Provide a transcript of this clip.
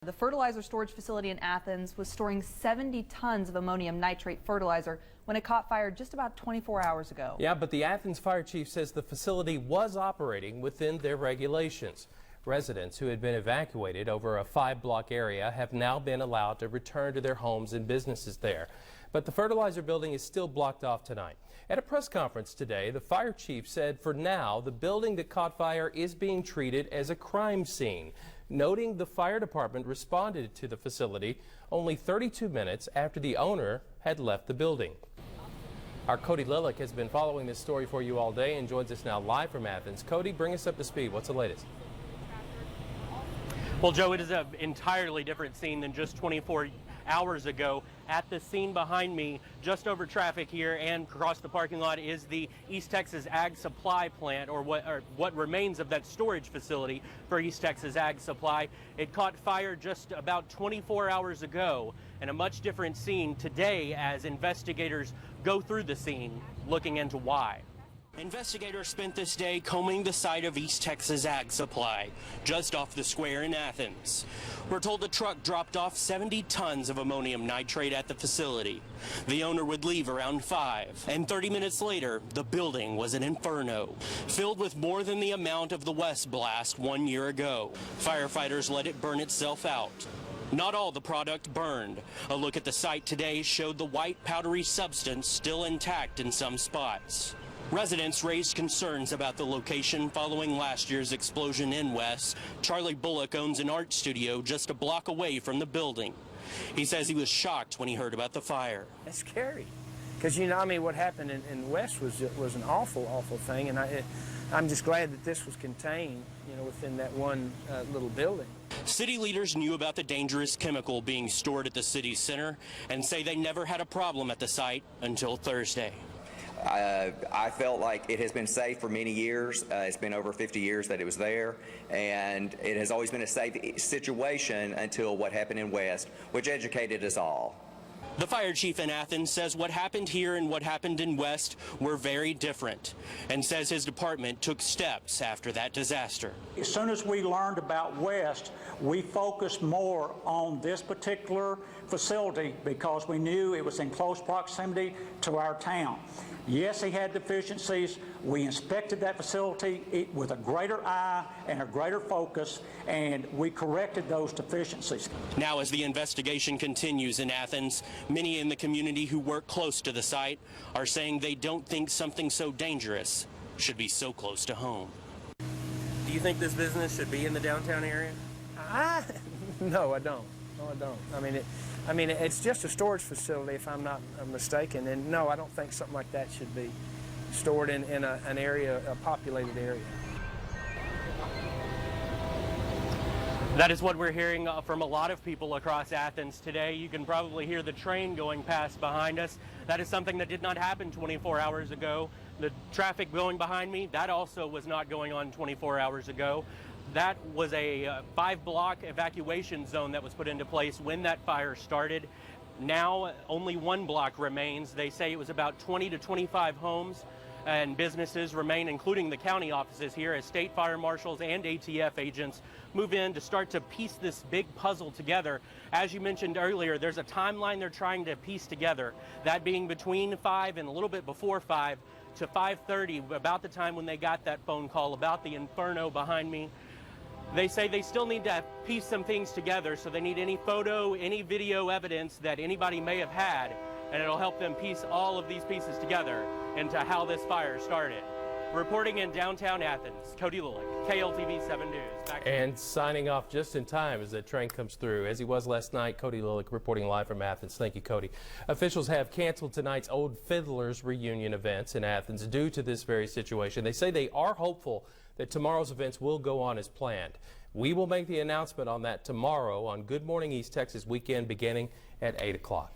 The fertilizer storage facility in Athens was storing 70 tons of ammonium nitrate fertilizer when it caught fire just about 24 hours ago. Yeah, but the Athens fire chief says the facility was operating within their regulations. Residents who had been evacuated over a 5-block area have now been allowed to return to their homes and businesses there. But the fertilizer building is still blocked off tonight. At a press conference today, the fire chief said for now the building that caught fire is being treated as a crime scene, noting the fire department responded to the facility only 32 minutes after the owner had left the building. Our Cody Lillick has been following this story for you all day and joins us now live from Athens. Cody, bring us up to speed. What's the latest? Well, Joe, it is an entirely different scene than just 24 hours ago. At the scene behind me, just over traffic here and across the parking lot, is the East Texas Ag Supply Plant, or what remains of that storage facility for East Texas Ag Supply. It caught fire just about 24 hours ago, and a much different scene today as investigators go through the scene, looking into why. Investigators spent this day combing the site of East Texas Ag Supply, just off the square in Athens. We're told the truck dropped off 70 tons of ammonium nitrate at the facility. The owner would leave around 5, and 30 minutes later, the building was an inferno, filled with more than the amount of the West blast 1 year ago. Firefighters let it burn itself out. Not all the product burned. A look at the site today showed the white powdery substance still intact in some spots. Residents raised concerns about the location following last year's explosion in West. Charlie Bullock owns an art studio just a block away from the building. He says he was shocked when he heard about the fire. It's scary because, what happened in West was an awful, awful thing, and I'm just glad that this was contained, within that one little building. City leaders knew about the dangerous chemical being stored at the city center and say they never had a problem at the site until Thursday. I felt like it has been safe for many years. It's been over 50 years that it was there, and it has always been a safe situation until what happened in West, which educated us all. The fire chief in Athens says what happened here and what happened in West were very different, and says his department took steps after that disaster. As soon as we learned about West, we focused more on this particular facility because we knew it was in close proximity to our town. Yes, he had deficiencies. We inspected that facility with a greater eye and a greater focus, and we corrected those deficiencies. Now, as the investigation continues in Athens, many in the community who work close to the site are saying they don't think something so dangerous should be so close to home. Do you think this business should be in the downtown area? No, I don't. No, I don't. It's just a storage facility, if I'm not mistaken, and no, I don't think something like that should be stored in an area, a populated area. That is what we're hearing from a lot of people across Athens today. You can probably hear the train going past behind us. That is something that did not happen 24 hours ago. The traffic going behind me, that also was not going on 24 hours ago. That was a 5-block evacuation zone that was put into place when that fire started. Now only 1 block remains. They say it was about 20 to 25 homes and businesses remain, including the county offices here, as state fire marshals and ATF agents move in to start to piece this big puzzle together. As you mentioned earlier, there's a timeline they're trying to piece together, that being between 5 and a little bit before 5 to 5:30, about the time when they got that phone call about the inferno behind me. They say they still need to piece some things together, so they need any photo, any video evidence that anybody may have had, and it'll help them piece all of these pieces together into how this fire started. Reporting in downtown Athens, Cody Lillick, KLTV 7 News. And signing off just in time as that train comes through. As he was last night, Cody Lillick reporting live from Athens. Thank you, Cody. Officials have canceled tonight's Old Fiddlers reunion events in Athens due to this very situation. They say they are hopeful that tomorrow's events will go on as planned. We will make the announcement on that tomorrow on Good Morning East Texas Weekend beginning at 8 o'clock.